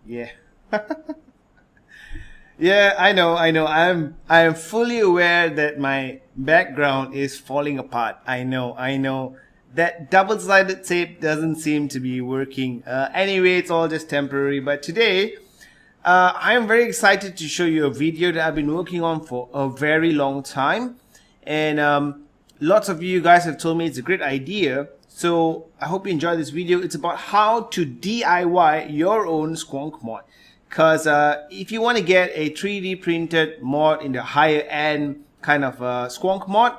Yeah. Yeah, I know. I am fully aware that my background is falling apart. I know. That double-sided tape doesn't seem to be working. Anyway, it's all just temporary. But today, I am very excited to show you a video that I've been working on for a very long time. And lots of you guys have told me it's a great idea. So I hope you enjoy this video. It's about how to DIY your own Squonk mod. Because if you want to get a 3D printed mod in the higher end kind of Squonk mod,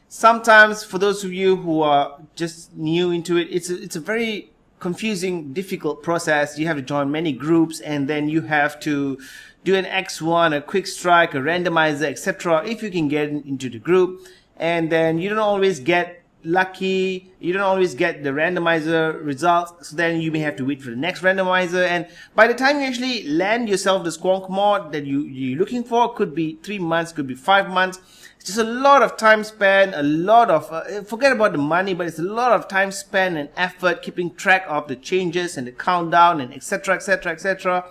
sometimes for those of you who are just new into it, it's a very confusing, difficult process. You have to join many groups, and then you have to do an X1, a quick strike, a randomizer, etc. if you can get into the group. And then you don't always get lucky, you don't always get the randomizer results, so then you may have to wait for the next randomizer, and by the time you actually land yourself the Squonk mod that you're looking for, could be 3 months, could be 5 months. It's just a lot of time spent, a lot of forget about the money, but it's a lot of time spent and effort keeping track of the changes and the countdown and etc, etc, etc.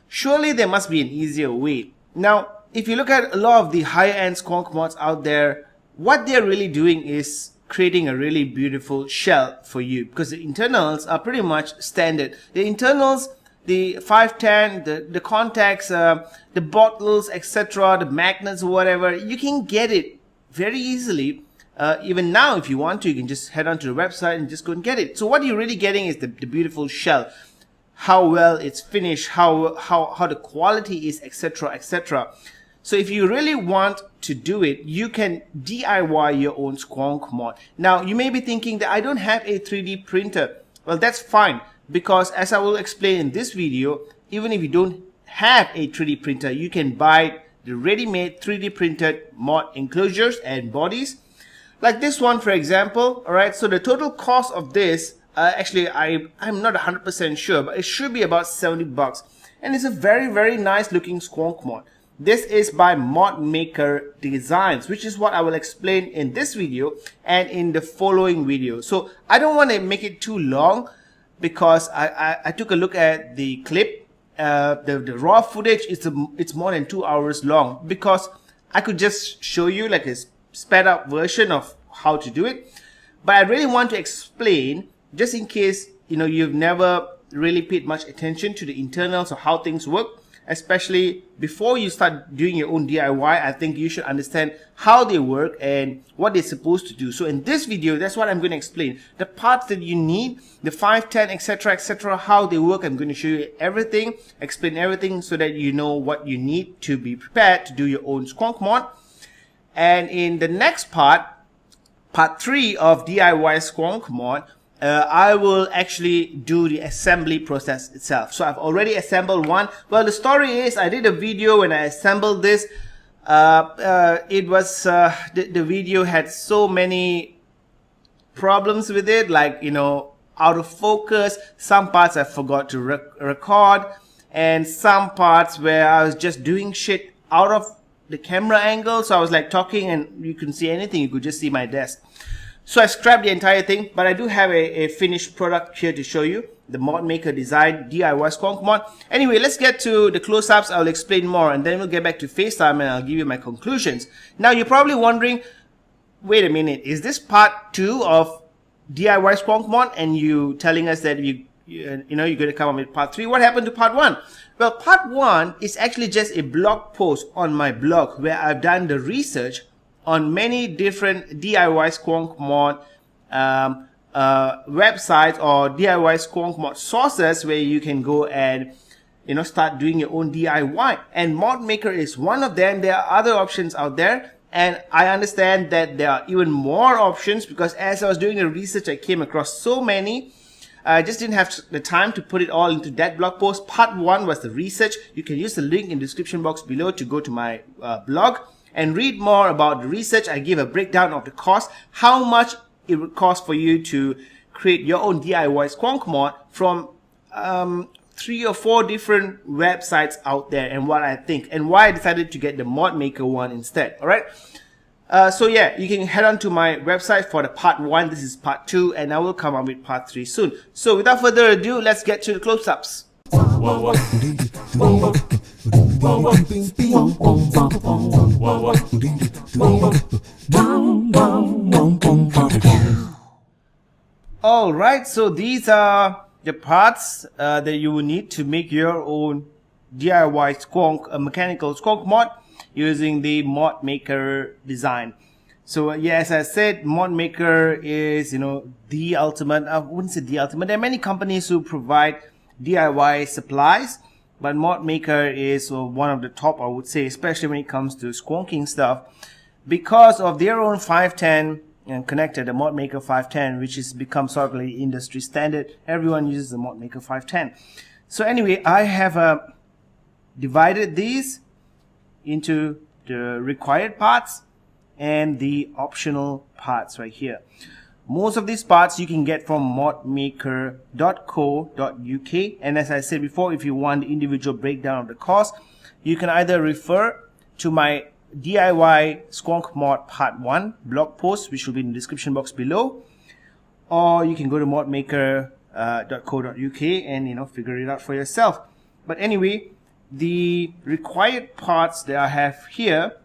Surely there must be an easier way. Now if you look at a lot of the higher end Squonk mods out there, what they're really doing is creating a really beautiful shell for you, because the internals are pretty much standard. The internals, the 510, the contacts, the bottles, etc., the magnets, whatever, you can get it very easily. Even now, if you want to, you can just head onto the website and just go and get it. So what you're really getting is the beautiful shell, how well it's finished, how the quality is, etc., etc. So if you really want to do it, you can DIY your own Squonk mod. Now you may be thinking that I don't have a 3D printer. Well, that's fine, because as I will explain in this video, even if you don't have a 3D printer, you can buy the ready-made 3D printed mod enclosures and bodies. Like this one, for example. Alright, so the total cost of this, actually I'm not 100% sure, but it should be about 70 bucks. And it's a very nice looking Squonk mod. This is by ModMaker Designs, which is what I will explain in this video and in the following video. So I don't want to make it too long, because I took a look at the clip. The raw footage, it's more than 2 hours long, because I could just show you like a sped up version of how to do it. But I really want to explain, just in case you've never really paid much attention to the internals or how things work. Especially before you start doing your own DIY, I think you should understand how they work and what they're supposed to do. So in this video, that's what I'm going to explain. The parts that you need, the 510, etc, etc, how they work. I'm going to show you everything, explain everything, so that you know what you need to be prepared to do your own Squonk mod. And in the next part 3 of DIY Squonk mod, I will actually do the assembly process itself. So I've already assembled one. Well, the story is I did a video when I assembled this. It was the video had so many problems with it, like out of focus. Some parts I forgot to record, and some parts where I was just doing shit out of the camera angle. So I was like talking and you couldn't see anything, you could just see my desk. So I scrapped the entire thing, but I do have a finished product here to show you. The ModMaker design DIY Squonk mod. Anyway, let's get to the close-ups. I'll explain more, and then we'll get back to FaceTime and I'll give you my conclusions. Now you're probably wondering, wait a minute, is this part 2 of DIY Squonk mod, and you telling us that you're going to come up with part 3? What happened to part 1? Well, part 1 is actually just a blog post on my blog where I've done the research on many different DIY Squonk mod websites or DIY Squonk mod sources, where you can go and start doing your own DIY. And ModMaker is one of them. There are other options out there, and I understand that there are even more options, because as I was doing the research, I came across so many. I just didn't have the time to put it all into that blog post. Part 1 was the research. You can use the link in the description box below to go to my blog and read more about the research. I give a breakdown of the cost, how much it would cost for you to create your own DIY Squonk mod from 3 or 4 different websites out there, and what I think, and why I decided to get the ModMaker one instead. Alright, so yeah, you can head on to my website for the part 1. This is part 2, and I will come up with part 3 soon. So without further ado, let's get to the close-ups. Alright, so these are the parts that you will need to make your own DIY Squonk, mechanical Squonk mod using the ModMaker design. So yeah, as I said, ModMaker is, the ultimate. I wouldn't say the ultimate. There are many companies who provide DIY supplies, but ModMaker is one of the top, I would say, especially when it comes to squonking stuff, because of their own 510 and connector, the ModMaker 510, which has become sort of like industry standard. Everyone uses the ModMaker 510. So anyway, I have divided these into the required parts and the optional parts right here. Most of these parts you can get from modmaker.co.uk, and as I said before, if you want the individual breakdown of the cost, you can either refer to my DIY Squonk Mod Part 1 blog post, which will be in the description box below, or you can go to modmaker.co.uk and figure it out for yourself. But anyway, the required parts that I have here,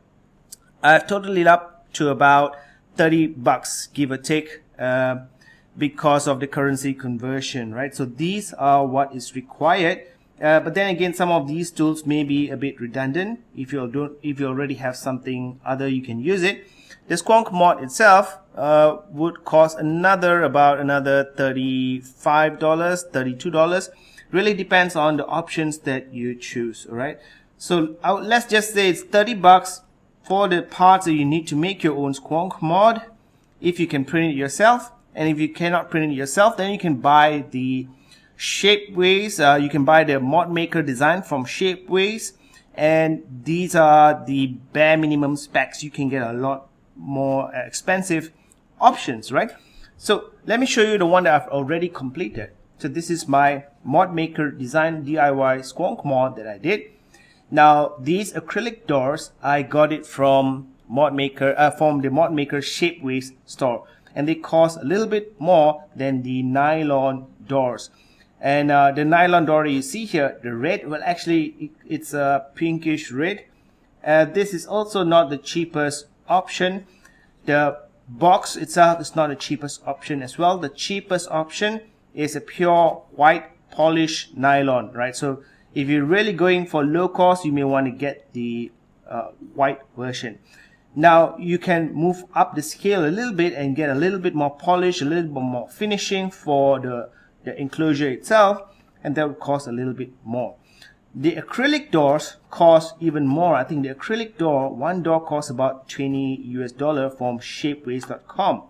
I've totaled it up to about $30, give or take, because of the currency conversion, right? So these are what is required. But then again, some of these tools may be a bit redundant. If you already have something other, you can use it. The Squonk mod itself would cost about another $35, $32. Really depends on the options that you choose. All right. So let's just say it's $30 for the parts that you need to make your own Squonk mod. If you can print it yourself, and if you cannot print it yourself, then you can buy the Shapeways. You can buy the ModMaker design from Shapeways, and these are the bare minimum specs. You can get a lot more expensive options, right? So let me show you the one that I've already completed. So this is my ModMaker design DIY Squonk mod that I did. Now these acrylic doors, I got it from ModMaker, from the ModMaker Shapeways store, and they cost a little bit more than the nylon doors. And the nylon door you see here, the red, well actually it's a pinkish red. This is also not the cheapest option. The box itself is not the cheapest option as well. The cheapest option is a pure white polished nylon, right? So if you're really going for low cost, you may want to get the white version. Now you can move up the scale a little bit and get a little bit more polish, a little bit more finishing for the enclosure itself, and that would cost a little bit more. The acrylic doors cost even more. I think the acrylic door, one door costs about $20 from shapeways.com.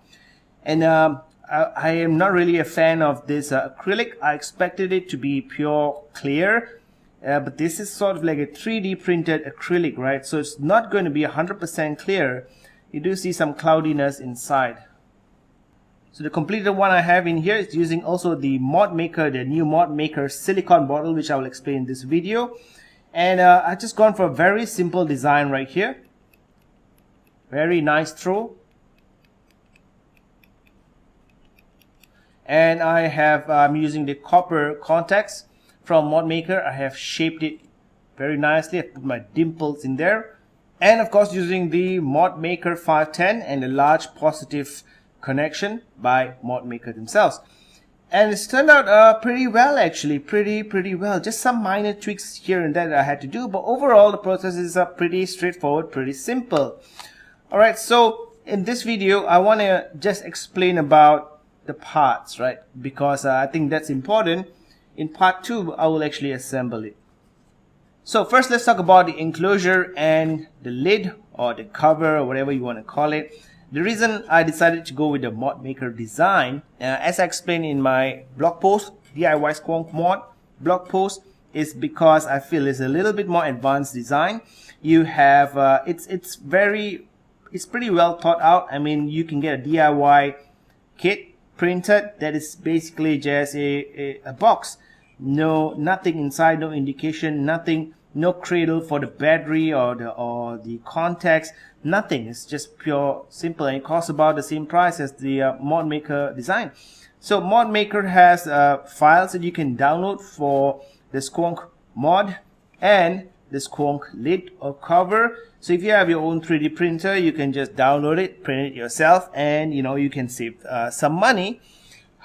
And I am not really a fan of this acrylic. I expected it to be pure clear, but this is sort of like a 3D printed acrylic, right? So it's not going to be 100% clear. You do see some cloudiness inside. So the completed one I have in here is using also the ModMaker, the new ModMaker Silicone Bottle, which I will explain in this video. And I've just gone for a very simple design right here. Very nice throw. And I'm using the copper contacts from ModMaker. I have shaped it very nicely. I put my dimples in there. And of course using the ModMaker 510 and the large positive connection by ModMaker themselves, and it's turned out pretty well, actually, pretty well. Just some minor tweaks here and there that I had to do, but overall the process is pretty straightforward, pretty simple. Alright, so in this video I want to just explain about the parts, right? Because I think that's important. In part 2 I will actually assemble it. So first let's talk about the enclosure and the lid, or the cover, or whatever you want to call it. The reason I decided to go with the ModMaker design, as I explained in my blog post, DIY Squonk Mod blog post, is because I feel it's a little bit more advanced design. You have it's pretty well thought out. I mean, you can get a DIY kit printed that is basically just a box, nothing inside, no indication, nothing. No cradle for the battery or the contacts, nothing. It's just pure simple, and it costs about the same price as the ModMaker design. So ModMaker has files that you can download for the Squonk mod and the Squonk lid or cover. So if you have your own 3D printer, you can just download it, print it yourself, and you can save some money.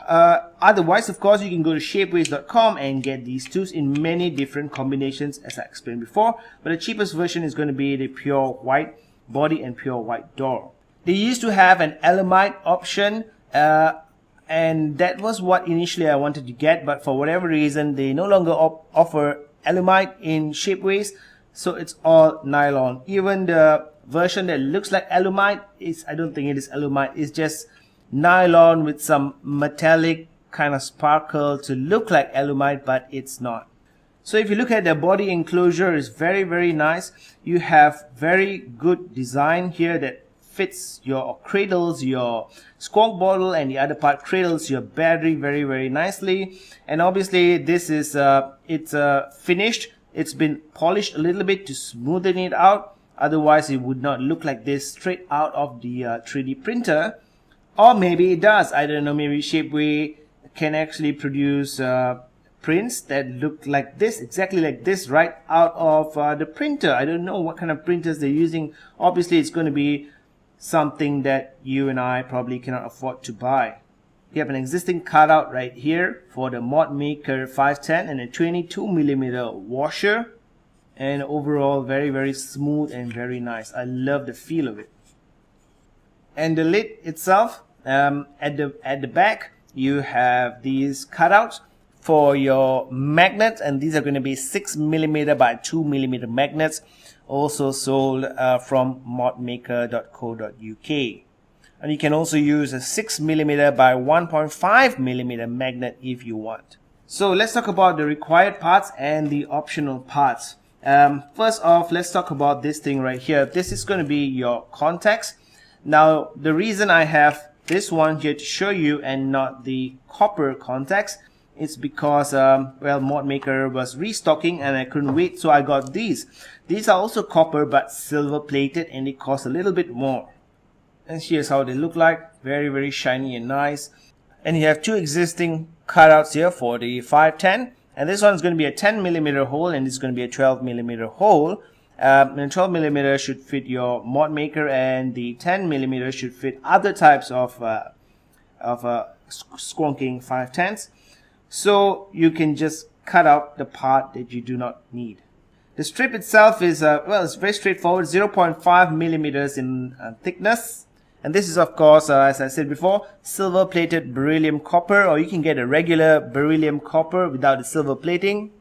Otherwise, of course, you can go to shapeways.com and get these tools in many different combinations, as I explained before. But the cheapest version is going to be the pure white body and pure white door. They used to have an Elamite option, and that was what initially I wanted to get, but for whatever reason, they no longer offer Elamite in Shapeways, so it's all nylon. Even the version that looks like Elamite I don't think it is Elamite. It's just nylon with some metallic kind of sparkle to look like Elamite, but it's not. So if you look at the body enclosure, it's very, very nice. You have very good design here that fits your cradles your Squonk bottle, and the other part cradles your battery very, very nicely. And obviously this is it's finished. It's been polished a little bit to smoothen it out, otherwise it would not look like this straight out of the 3D printer. Or maybe it does, I don't know. Maybe Shapeways can actually produce prints that look like this, exactly like this, right out of the printer. I don't know what kind of printers they're using. Obviously it's going to be something that you and I probably cannot afford to buy. You have an existing cutout right here for the ModMaker 510 and a 22mm washer, and overall very, very smooth and very nice. I love the feel of it. And the lid itself, at the back you have these cutouts for your magnets, and these are going to be 6mm by 2mm magnets, also sold from modmaker.co.uk. And you can also use a 6mm by 1.5mm magnet if you want. So let's talk about the required parts and the optional parts. First off, let's talk about this thing right here. This is going to be your contacts. Now, the reason I have this one here to show you and not the copper contacts is because, well, ModMaker was restocking and I couldn't wait, so I got these. These are also copper but silver plated, and they cost a little bit more. And here's how they look like. Very, very shiny and nice. And you have two existing cutouts here for the 510. And this one is going to be a 10mm hole, and this is going to be a 12mm hole. And 12mm should fit your ModMaker, and the 10mm should fit other types of squonking 510s. So you can just cut out the part that you do not need. The strip itself is, well, it's very straightforward, 0.5mm in thickness. And this is, of course, as I said before, silver plated beryllium copper, or you can get a regular beryllium copper without the silver plating.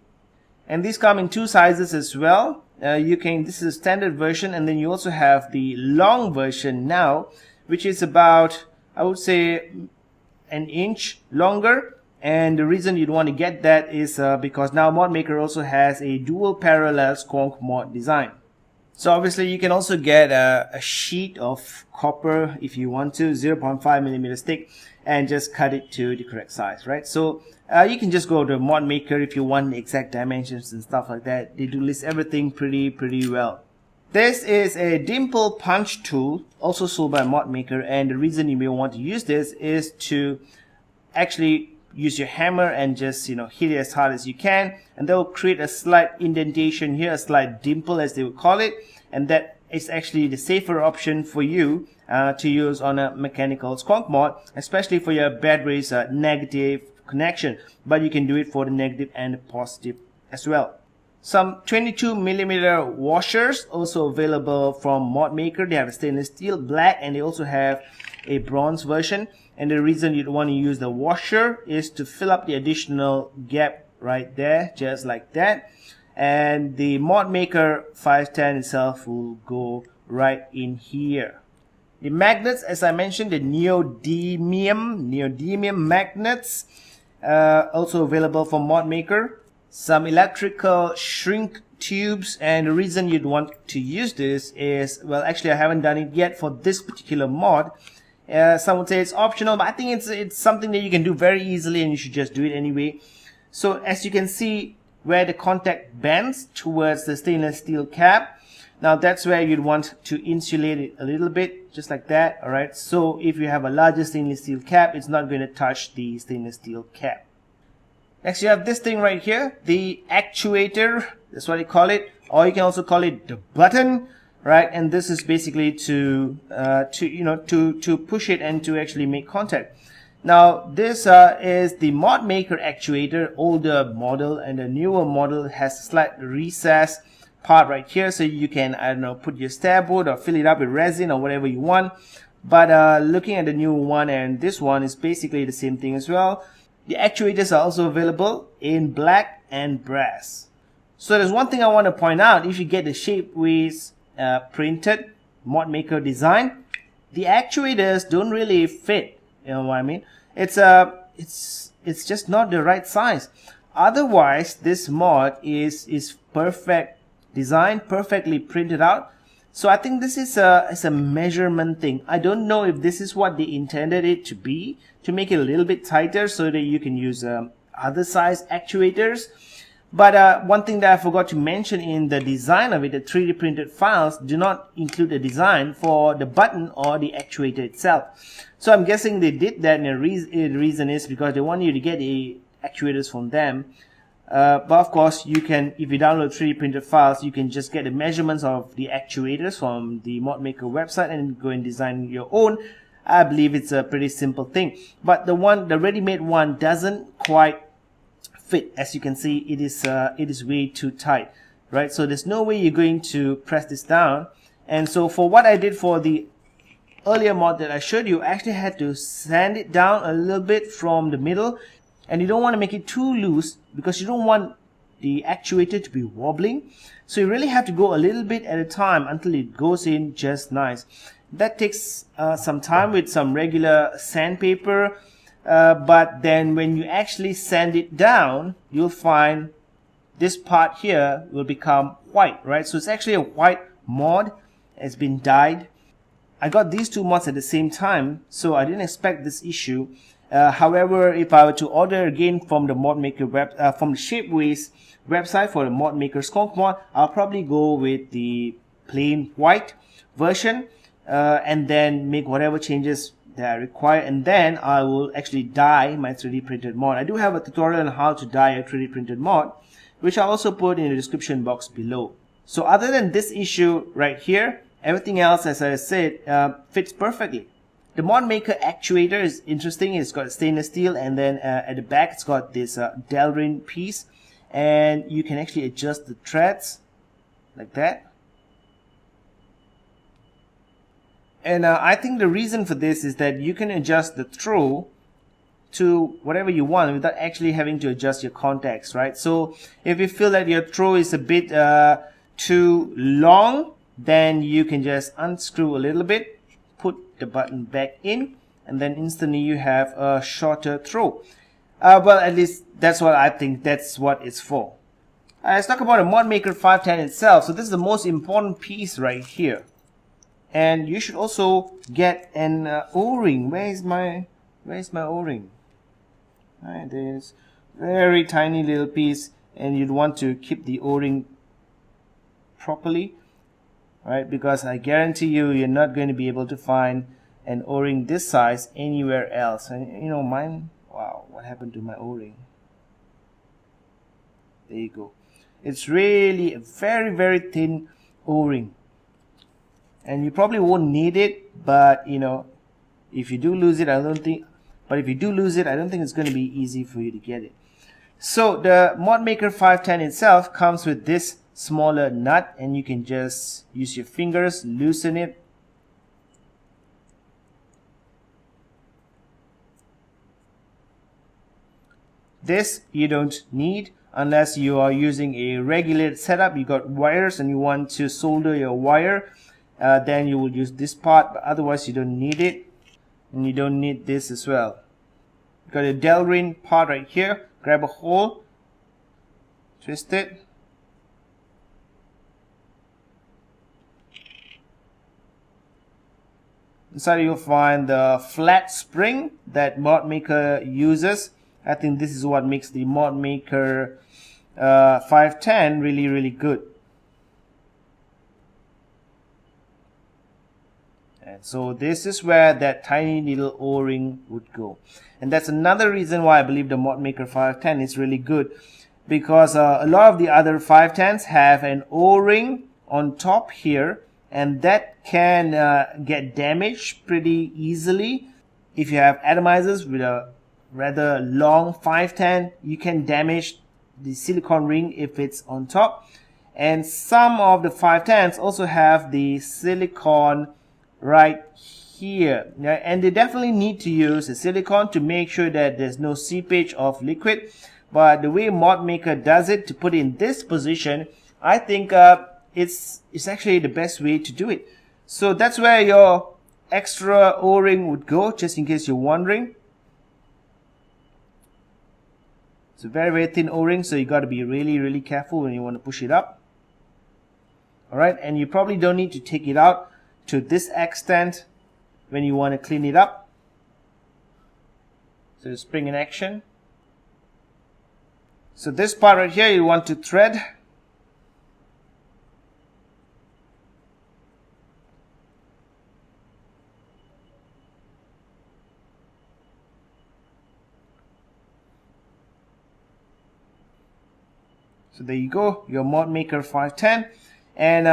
And these come in two sizes as well. This is a standard version, and then you also have the long version now, which is about, I would say, an inch longer. And the reason you'd want to get that is because now ModMaker also has a dual parallel Squonk mod design. So obviously you can also get a sheet of copper if you want to, 0.5mm thick, and just cut it to the correct size, right? So you can just go to ModMaker if you want the exact dimensions and stuff like that. They do list everything pretty well. This is a Dimple punch tool, also sold by ModMaker, and the reason you may want to use this is to actually use your hammer and just hit it as hard as you can, and that will create a slight indentation here, a slight dimple as they would call it, and that is actually the safer option for you to use on a mechanical Squonk mod, especially for your battery's negative connection, but you can do it for the negative and the positive as well. Some 22mm washers also available from ModMaker. They have a stainless steel, black, and they also have a bronze version. And the reason you'd want to use the washer is to fill up the additional gap right there, just like that. And the ModMaker 510 itself will go right in here. The magnets, as I mentioned, the neodymium magnets, also available from ModMaker. Some electrical shrink tubes, and the reason you'd want to use this is, well, actually I haven't done it yet for this particular mod. Some would say it's optional, but I think it's something that you can do very easily, and you should just do it anyway. So as you can see where the contact bends towards the stainless steel cap, now that's where you'd want to insulate it a little bit, just like that. Alright, so if you have a larger stainless steel cap, it's not going to touch the stainless steel cap. Next you have this thing right here, the actuator, that's what you call it, or you can also call it the button, right? And this is basically to push it and to actually make contact. Now this is the ModMaker actuator, older model, and the newer model has a slight recess part right here, so you can, I don't know, put your stab wood or fill it up with resin or whatever you want. But looking at the new one and this one is basically the same thing as well. The actuators are also available in black and brass. So there's one thing I want to point out. If you get the Shapeways printed ModMaker design, the actuators don't really fit. You know what I mean? It's just not the right size. Otherwise, this mod is perfect designed, perfectly printed out. So I think this is a measurement thing. I don't know if this is what they intended it to be, to make it a little bit tighter so that you can use other size actuators. But one thing that I forgot to mention in the design of it, the 3D printed files do not include a design for the button or the actuator itself. So I'm guessing they did that, and the reason is because they want you to get the actuators from them. But of course, you can, if you download 3D printed files, you can just get the measurements of the actuators from the ModMaker website and go and design your own. I believe it's a pretty simple thing. But the ready-made one doesn't quite fit. As you can see, it is way too tight, right? So there's no way you're going to press this down. And so for what I did for the earlier mod that I showed you, I actually had to sand it down a little bit from the middle. And you don't want to make it too loose because you don't want the actuator to be wobbling. So you really have to go a little bit at a time until it goes in just nice. That takes some time with some regular sandpaper. But then when you actually sand it down, you'll find this part here will become white, right? So it's actually a white mod. It's been dyed. I got these two mods at the same time, so I didn't expect this issue. However, if I were to order again from the ModMaker from the Shapeways website for the ModMaker Squonk mod, I'll probably go with the plain white version and then make whatever changes that I require, and then I will actually dye my 3D printed mod. I do have a tutorial on how to dye a 3D printed mod, which I'll also put in the description box below. So other than this issue right here, everything else, as I said, fits perfectly. The ModMaker actuator is interesting. It's got stainless steel, and then at the back it's got this Delrin piece, and you can actually adjust the threads like that. And I think the reason for this is that you can adjust the throw to whatever you want without actually having to adjust your contacts, right? So if you feel that your throw is a bit too long, then you can just unscrew a little bit, put the button back in, and then instantly you have a shorter throw. Well, at least that's what I think that's what it's for. Let's talk about a ModMaker 510 itself. So this is the most important piece right here. And you should also get an O-ring. Where's my O-ring? Right, there's very tiny little piece, and you'd want to keep the O-ring properly, right? Because I guarantee you're not going to be able to find an O-ring this size anywhere else. And you know, mine, wow, what happened to my O-ring? There you go. It's really a very, very thin O-ring. And you probably won't need it, but you know, if you do lose it, I don't think it's going to be easy for you to get it. So the ModMaker 510 itself comes with this smaller nut, and you can just use your fingers, loosen it. This you don't need unless you are using a regulated setup. You got wires and you want to solder your wire. Then you will use this part, but otherwise you don't need it, and you don't need this as well. You got a Delrin part right here. Grab a hole, twist it, inside you'll find the flat spring that ModMaker uses. I think this is what makes the ModMaker 510 really good. And so this is where that tiny little O-ring would go. And that's another reason why I believe the ModMaker 510 is really good, because a lot of the other 510s have an O-ring on top here, and that can get damaged pretty easily. If you have atomizers with a rather long 510, you can damage the silicone ring if it's on top. And some of the 510s also have the silicone right here, and they definitely need to use a silicone to make sure that there's no seepage of liquid. But the way ModMaker does it to put it in this position, I think it's actually the best way to do it. So that's where your extra O-ring would go, just in case you're wondering. It's a very, very thin O-ring, so you got to be really careful when you want to push it up. Alright, and you probably don't need to take it out to this extent when you want to clean it up. So the spring in action. So this part right here you want to thread. So there you go, your ModMaker 510. And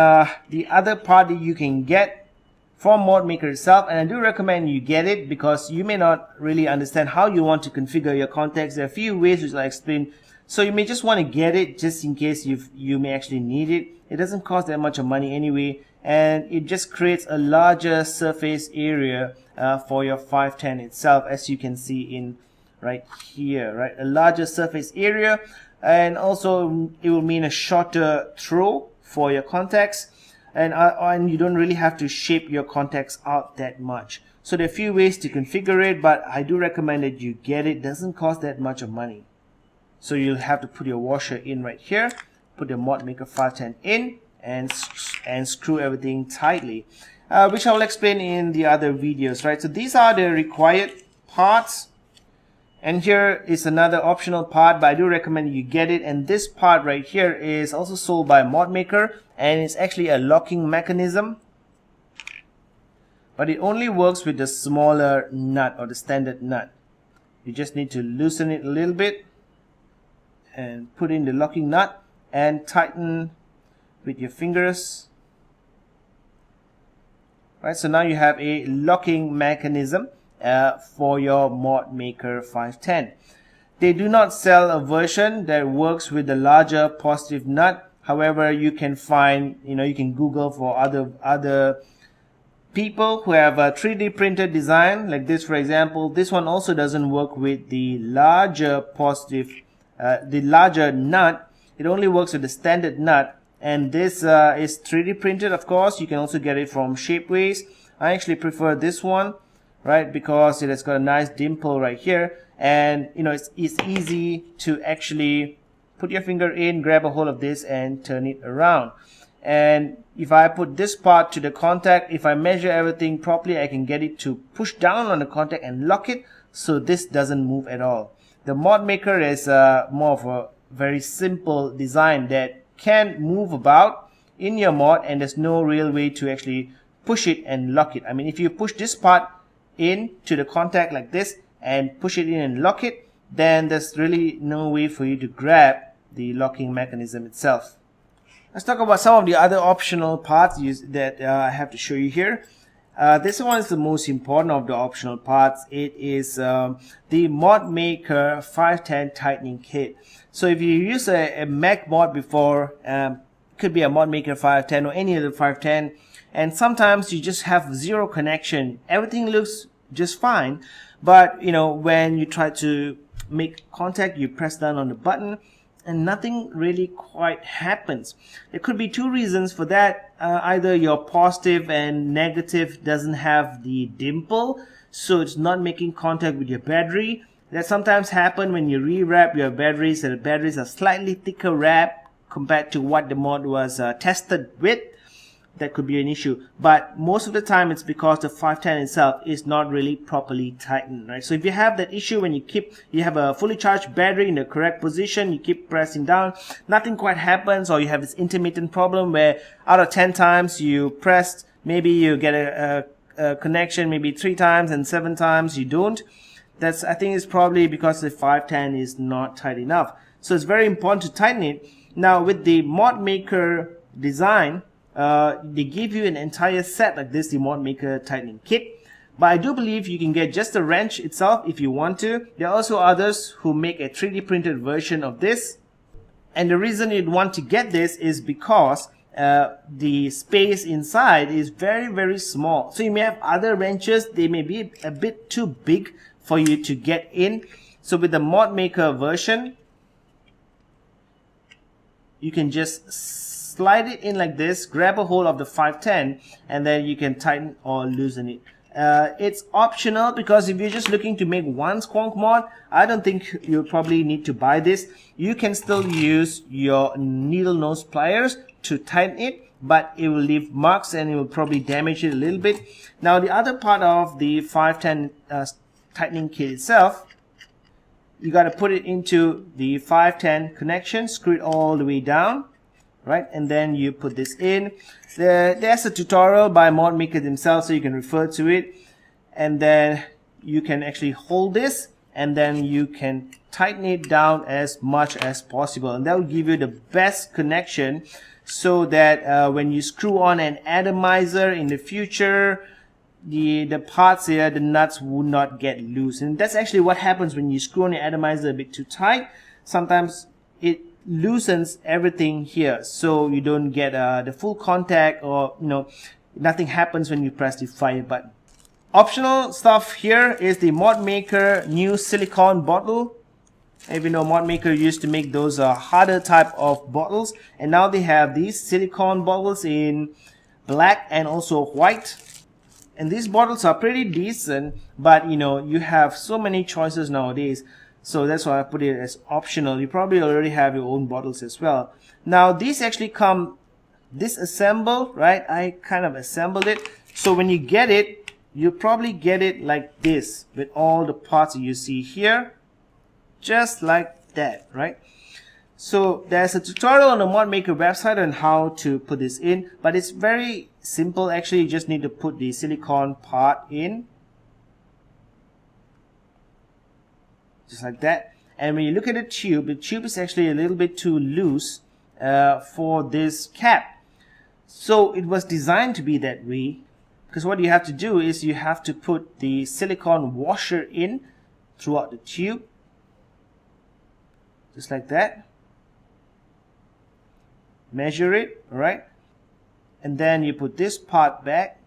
the other part that you can get from ModMaker itself, and I do recommend you get it because you may not really understand how you want to configure your contacts. There are a few ways which I explain, so you may just want to get it just in case you may actually need it. It doesn't cost that much of money anyway, and it just creates a larger surface area for your 510 itself, as you can see in right here, right? A larger surface area, and also it will mean a shorter throw for your contacts, and you don't really have to shape your contacts out that much. So there are a few ways to configure it, but I do recommend that you get it. It doesn't cost that much of money. So you'll have to put your washer in right here, put the ModMaker 510 in, and screw everything tightly, which I will explain in the other videos, right? So these are the required parts. And here is another optional part, but I do recommend you get it. And this part right here is also sold by ModMaker, and it's actually a locking mechanism. But it only works with the smaller nut, or the standard nut. You just need to loosen it a little bit and put in the locking nut and tighten with your fingers. Right, so now you have a locking mechanism for your ModMaker 510. They do not sell a version that works with the larger positive nut. However, you can find, you can Google for other people who have a 3D printed design like this. For example, this one also doesn't work with the larger positive, the larger nut. It only works with the standard nut, and this is 3D printed. Of course, you can also get it from Shapeways. I actually prefer this one, right, because it has got a nice dimple right here, and it's easy to actually put your finger in, grab a hold of this, and turn it around. And if I put this part to the contact, if I measure everything properly, I can get it to push down on the contact and lock it, so this doesn't move at all. The ModMaker is more of a very simple design that can move about in your mod, and there's no real way to actually push it and lock it. I mean, if you push this part in to the contact like this and push it in and lock it, then there's really no way for you to grab the locking mechanism itself. Let's talk about some of the other optional parts that I have to show you here. This one is the most important of the optional parts. It is the ModMaker 510 tightening kit. So if you use a Mac mod before, could be a ModMaker 510 or any other 510, and sometimes you just have zero connection. Everything looks just fine, but when you try to make contact, you press down on the button and nothing really quite happens. There could be two reasons for that. Either your positive and negative doesn't have the dimple, so it's not making contact with your battery. That sometimes happens when you rewrap your batteries, and the batteries are slightly thicker wrap compared to what the mod was tested with. That could be an issue, but most of the time it's because the 510 itself is not really properly tightened, right? So if you have that issue when you have a fully charged battery in the correct position, you keep pressing down, nothing quite happens, or you have this intermittent problem where out of 10 times you pressed, maybe you get connection maybe 3 times and 7 times you don't. That's, I think it's probably because the 510 is not tight enough. So it's very important to tighten it. Now with the ModMaker design, they give you an entire set like this, the ModMaker tightening kit. But I do believe you can get just the wrench itself if you want to. There are also others who make a 3D printed version of this. And the reason you'd want to get this is because the space inside is very, very small. So you may have other wrenches, they may be a bit too big for you to get in. So with the ModMaker version, you can just slide it in like this, grab a hold of the 510, and then you can tighten or loosen it. It's optional because if you're just looking to make one Squonk mod, I don't think you'll probably need to buy this. You can still use your needle nose pliers to tighten it, but it will leave marks and it will probably damage it a little bit. Now the other part of the 510 tightening kit itself, you got to put it into the 510 connection, screw it all the way down, right? And then you put this in. There's a tutorial by ModMaker themselves, so you can refer to it. And then you can actually hold this, and then you can tighten it down as much as possible. And that will give you the best connection so that when you screw on an atomizer in the future, the parts here, the nuts will not get loose. And that's actually what happens when you screw on the atomizer a bit too tight. Sometimes it loosens everything here, so you don't get the full contact, or nothing happens when you press the fire button. Optional stuff here is the ModMaker new silicone bottle. If you know, ModMaker used to make those harder type of bottles, and now they have these silicone bottles in black and also white. And these bottles are pretty decent, but you have so many choices nowadays. So that's why I put it as optional. You probably already have your own bottles as well. Now these actually come disassembled, right? I kind of assembled it. So when you get it, you probably get it like this with all the parts that you see here. Just like that, right? So there's a tutorial on the ModMaker website on how to put this in, but it's very simple. Actually, you just need to put the silicone part in. Just like that. And when you look at the tube is actually a little bit too loose for this cap. So it was designed to be that way, because what you have to do is you have to put the silicone washer in throughout the tube, just like that. Measure it, alright, and then you put this part back,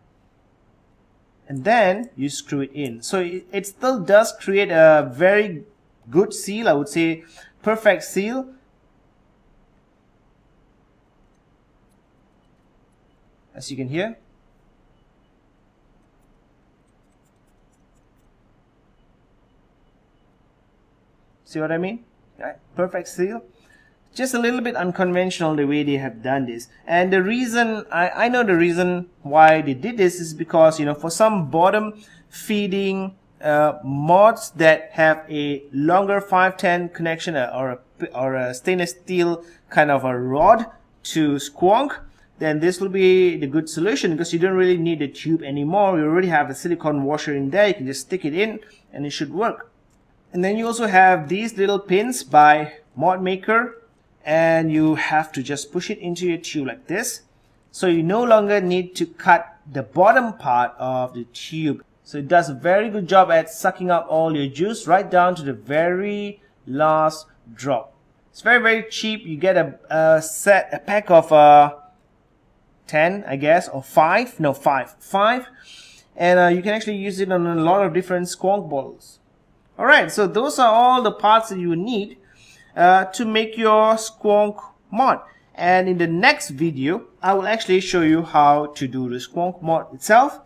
and then you screw it in. So it still does create a very good seal, I would say perfect seal. As you can hear. See what I mean? Right? Perfect seal. Just a little bit unconventional the way they have done this. And the reason, I know the reason why they did this is because, for some bottom feeding mods that have a longer 510 connection or a stainless steel kind of a rod to Squonk, then this will be the good solution, because you don't really need the tube anymore. You already have a silicone washer in there. You can just stick it in and it should work. And then you also have these little pins by ModMaker, and you have to just push it into your tube like this. So you no longer need to cut the bottom part of the tube. So it does a very good job at sucking up all your juice right down to the very last drop. It's very, very cheap. You get a pack of 10, I guess, or 5. No, 5. 5. And you can actually use it on a lot of different Squonk bottles. Alright, so those are all the parts that you need to make your Squonk mod. And in the next video, I will actually show you how to do the Squonk mod itself,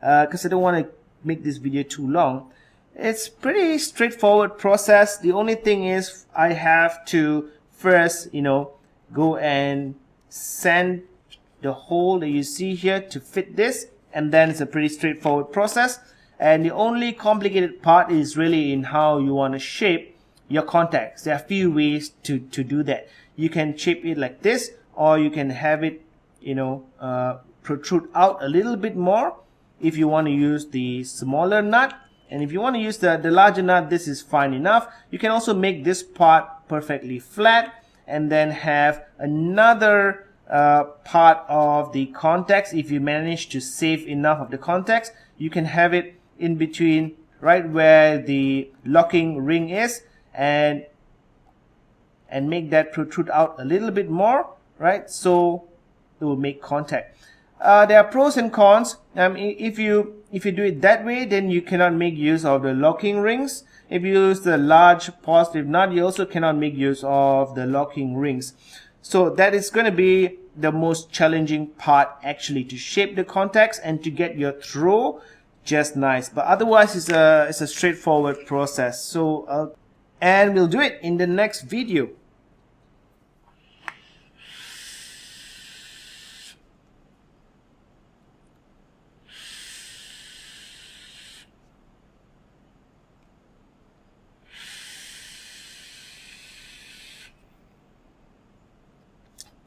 because I don't want to make this video too long. It's pretty straightforward process. The only thing is I have to first, go and sand the hole that you see here to fit this, and then it's a pretty straightforward process. And the only complicated part is really in how you want to shape your contacts. There are a few ways to do that. You can shape it like this, or you can have it, protrude out a little bit more. if you want to use the smaller nut. And if you want to use the larger nut, this is fine enough. You can also make this part perfectly flat and then have another part of the contacts. If you manage to save enough of the contacts, you can have it in between, right where the locking ring is, and make that protrude out a little bit more, right? So it will make contact. There are pros and cons. If you do it that way, then you cannot make use of the locking rings. If you use the large positive nut, you also cannot make use of the locking rings. So that is going to be the most challenging part, actually, to shape the contacts and to get your throw just nice. But otherwise, it's a straightforward process. So and we'll do it in the next video.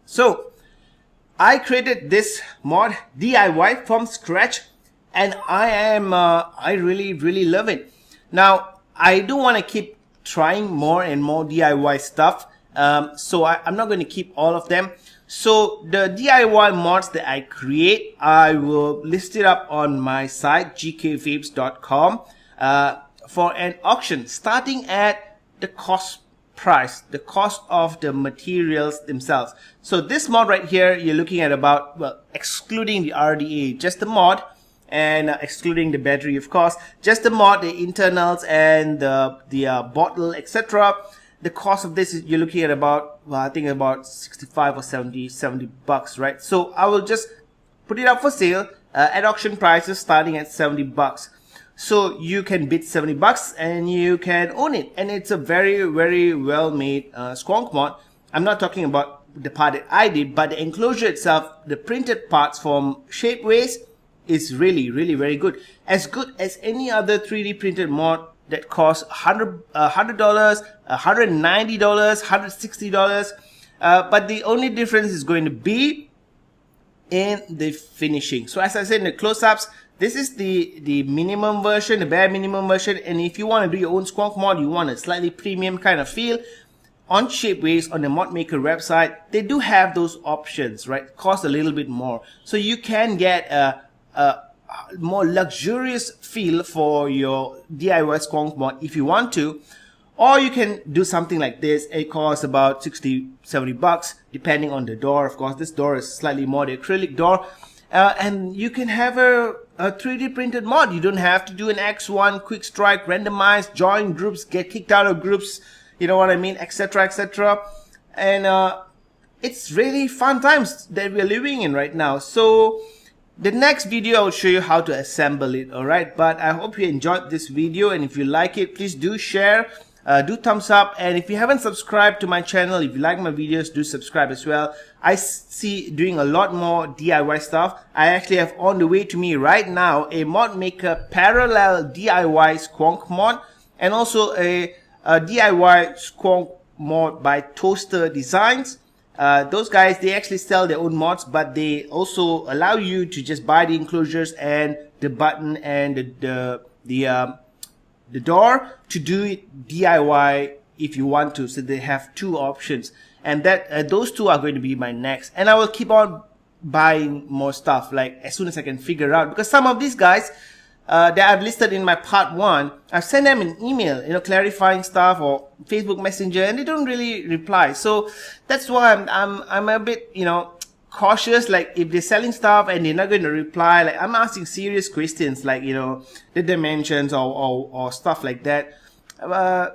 So I created this mod DIY from scratch, and I really love it. Now I do want to keep trying more and more DIY stuff, so I'm not going to keep all of them. So the DIY mods that I create, I will list it up on my site geekayvapes.com for an auction, starting at the cost price, the cost of the materials themselves. So this mod right here, you're looking at about, well, excluding the RDA, just the mod, and excluding the battery, of course, just the mod, the internals, and the bottle, etc. The cost of this is, you're looking at about, well, I think about 65 or 70 bucks, right? So I will just put it up for sale at auction prices starting at 70 bucks. So you can bid 70 bucks and you can own it. And it's a very well made Squonk mod. I'm not talking about the part that I did, but the enclosure itself, the printed parts from Shapeways, is really very good. As good as any other 3D printed mod that costs $100, $190, $160. But the only difference is going to be in the finishing. So as I said in the close-ups, this is the minimum version, the bare minimum version. And if you want to do your own Squonk mod, you want a slightly premium kind of feel, on Shapeways, on the ModMaker website, they do have those options, right? Cost a little bit more. So you can get a more luxurious feel for your DIY Squonk mod if you want to. Or you can do something like this. It costs about 60, 70 bucks, depending on the door. Of course, this door is slightly more the acrylic door. And you can have a 3D printed mod. You don't have to do an X1, quick strike, randomize, join groups, get kicked out of groups, you know what I mean, etc, etc. And it's really fun times that we're living in right now. So the next video I'll show you how to assemble it, alright? But I hope you enjoyed this video, and if you like it, please do share, do thumbs up, and if you haven't subscribed to my channel, if you like my videos, do subscribe as well. I see doing a lot more DIY stuff. I actually have on the way to me right now a ModMaker parallel DIY Squonk mod, and also a DIY Squonk mod by Toaster Designs. Those guys, they actually sell their own mods, but they also allow you to just buy the enclosures and the button and the door to do it DIY if you want to. So they have two options, and that those two are going to be my next. And I will keep on buying more stuff, like as soon as I can figure out, because some of these guys that I've listed in my part 1, I've sent them an email, you know, clarifying stuff, or Facebook Messenger, and they don't really reply. So that's why I'm a bit, you know, cautious. Like if they're selling stuff and they're not going to reply, like I'm asking serious questions, like, you know, the dimensions or stuff like that.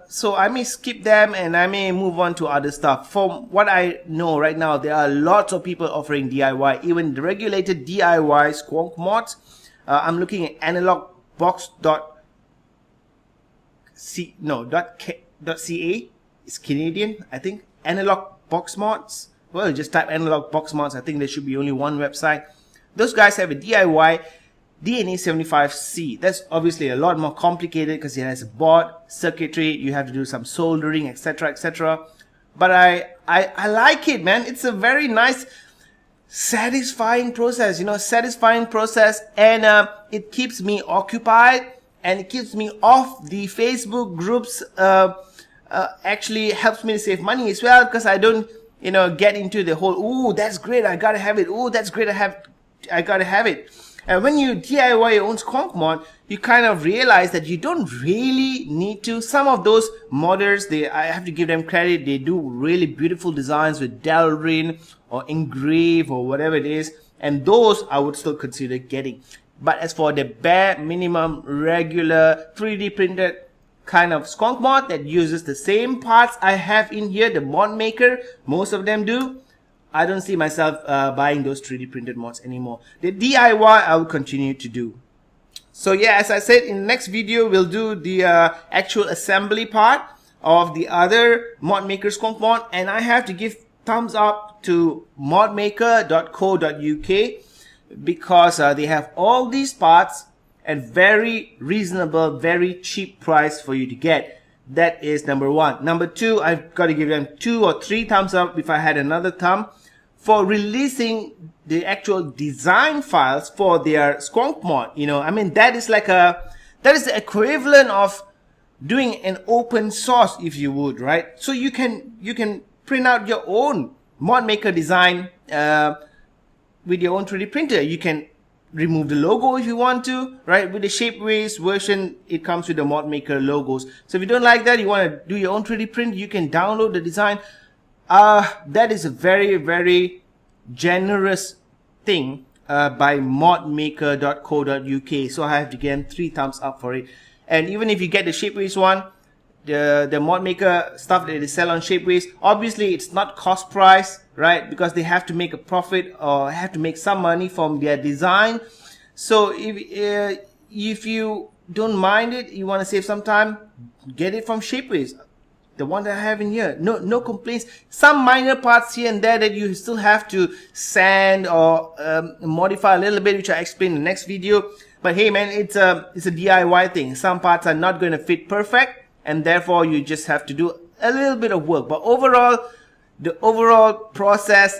So I may skip them and I may move on to other stuff. From what I know right now, there are lots of people offering DIY, even the regulated DIY Squonk mods. I'm looking at analogbox.ca. It's Canadian, I think. Analog Box Mods. Well, just type Analog Box Mods. I think there should be only one website. Those guys have a DIY DNA75C. That's obviously a lot more complicated because it has a board, circuitry, you have to do some soldering, etc, etc. But I like it, man. It's a very nice satisfying process, and it keeps me occupied, and it keeps me off the Facebook groups. Actually helps me to save money as well, because I don't get into the whole, "Ooh, that's great, I gotta have it. Ooh, that's great, I gotta have it." And when you DIY your own Squonk mod, you kind of realize that you don't really need to. Some of those modders, I have to give them credit, they do really beautiful designs with Delrin or Engrave or whatever it is, and those I would still consider getting. But as for the bare minimum regular 3D printed kind of Squonk mod that uses the same parts I have in here, the ModMaker, most of them do, I don't see myself buying those 3D printed mods anymore. The DIY I will continue to do. So yeah, as I said, in the next video we'll do the actual assembly part of the other ModMaker Squonk mod, and I have to give thumbs up to modmaker.co.uk because they have all these parts at very reasonable, very cheap price for you to get. That is number one. Number two, I've got to give them 2 or 3 thumbs up if I had another thumb for releasing the actual design files for their Squonk mod. I mean, that is the equivalent of doing an open source, if you would, right? So you can print out your own ModMaker design with your own 3D printer. You can remove the logo if you want to, right? With the Shapeways version, it comes with the ModMaker logos. So if you don't like that, you want to do your own 3D print, you can download the design. That is a very, very generous thing by modmaker.co.uk. So I have to give them 3 thumbs up for it. And even if you get the Shapeways one, the ModMaker stuff that they sell on Shapeways, obviously it's not cost price, right? Because they have to make a profit or have to make some money from their design. So if you don't mind it, you want to save some time, get it from Shapeways. The one that I have in here, no complaints. Some minor parts here and there that you still have to sand or modify a little bit, which I explain in the next video. But hey man, it's a DIY thing. Some parts are not going to fit perfect, and therefore you just have to do a little bit of work. But overall, the overall process,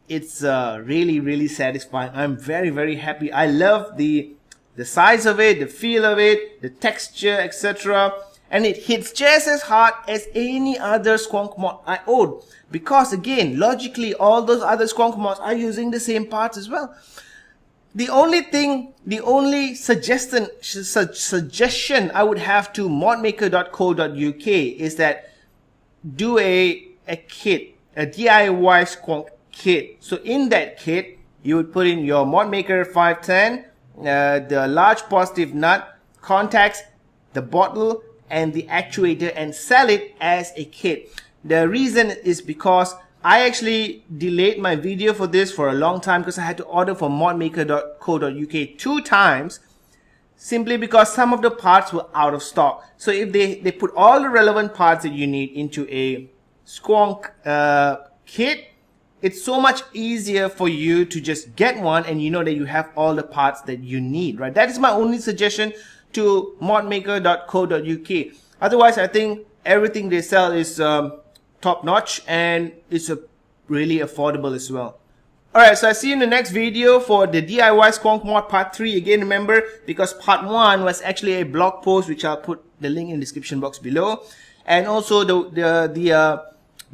it's really, really satisfying. I'm very, very happy. I love the size of it, the feel of it, the texture, etc. And it hits just as hard as any other Squonk mod I own, because again, logically, all those other Squonk mods are using the same parts as well. The only suggestion I would have to modmaker.co.uk is that do a kit, a DIY Squonk kit. So in that kit, you would put in your ModMaker 510, the large positive nut, contacts, the bottle, and the actuator, and sell it as a kit. The reason is because I actually delayed my video for this for a long time because I had to order from modmaker.co.uk 2 times, simply because some of the parts were out of stock. So if they put all the relevant parts that you need into a Squonk kit, it's so much easier for you to just get one and you know that you have all the parts that you need, right? That is my only suggestion to modmaker.co.uk. Otherwise, I think everything they sell is top notch, and it's really affordable as well. Alright, so I see you in the next video for the DIY Squonk mod part 3. Again, remember, because part 1 was actually a blog post, which I'll put the link in the description box below. And also the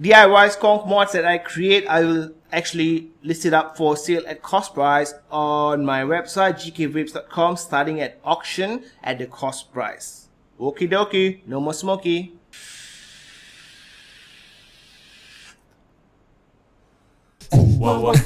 DIY Squonk mods that I create, I will actually list it up for sale at cost price on my website geekay.com, starting at auction at the cost price. Okie dokie, no more smoky. Wow.